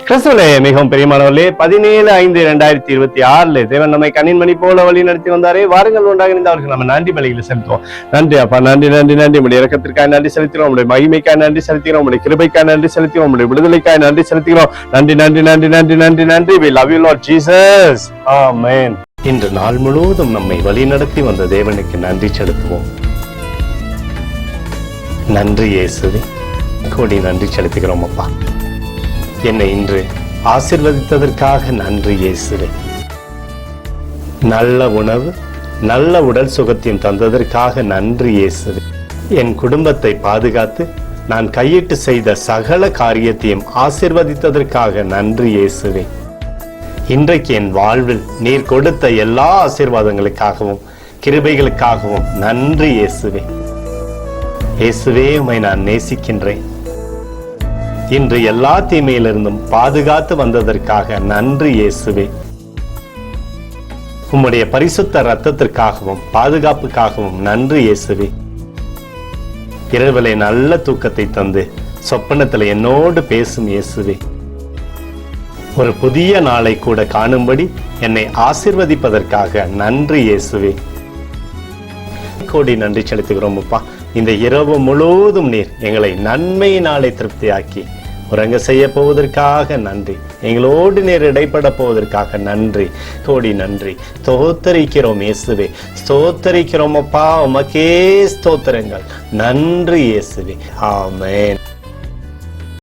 கிறிஸ்துவிலே மிகவும் பெரியமானவர்களே, 17/5/2026 தேவன் நம்மை கண்ணின் மணி போல வழி நடத்தி வந்தாரே. வாருங்கள் ஒன்றாக இருந்தவர்கள் நம்ம நன்றி பலிகளை செலுத்துவோம். நன்றி அப்பா, நன்றி நன்றி நன்றி. உடைய இரக்கத்திற்காக நன்றி செலுத்துகிறோம், உடைய மகிமைக்காக நன்றி செலுத்துகிறோம், உடைய கிருபைக்காக நன்றி செலுத்துகிறோம், உடைய விடுதலைக்காக நன்றி செலுத்துகிறோம். நன்றி நன்றி நன்றி நன்றி நன்றி நன்றி. We love you Lord Jesus. Amen. இன்று நாள் முழுவதும் நம்மை வழி நடத்தி வந்த தேவனுக்கு நன்றி செலுத்துவோம். நன்றி இயேசுவே, கோடி நன்றி செலுத்துகிறோம் அப்பா. என்னை இன்று ஆசீர்வதித்ததற்காக நன்றி இயேசுவே. நல்ல உணவு, நல்ல உடல் சுகத்தையும் தந்ததற்காக நன்றி இயேசுவே. என் குடும்பத்தை பாதுகாத்து நான் கையிட்டு செய்த சகல காரியத்தையும் ஆசீர்வதித்ததற்காக நன்றி இயேசுவே. இன்றைக்கு என் வாழ்வில் நீர் கொடுத்த எல்லா ஆசீர்வாதங்களுக்காகவும் கிருபைகளுக்காகவும் நன்றி இயேசுவே. இயேசுவே, உம்மை நான் நேசிக்கின்றேன். இன்று எல்லா தீமையிலிருந்தும் பாதுகாத்து வந்ததற்காக நன்றி இயேசுவே. உம்முடைய பரிசுத்த இரத்தத்திற்காகவும் பாதுகாப்புக்காகவும் நன்றி இயேசுவே. இரவிலே நல்ல தூக்கத்தை தந்து சொப்பனத்தில் என்னோடு பேசும் இயேசுவே. ஒரு புதிய நாளை கூட காணும்படி என்னை ஆசீர்வதிப்பதற்காக நன்றி இயேசுவே. கோடி நன்றி செலுத்துகிறோம் அப்பா. இந்த இரவு முழுவதும் நீர் எங்களை நன்மையினாலே திருப்தியாக்கி உறங்க செய்ய போவதற்காக நன்றி. எங்களோடு நீர் இடைப்பட போவதற்காக நன்றி, கோடி நன்றி. ஸ்தோத்தரிக்கிறோம் இயேசுவே, ஸ்தோத்தரிக்கிறோம் அப்பா. உமக்கே ஸ்தோத்திரங்கள். நன்றி இயேசுவே. ஆமென்.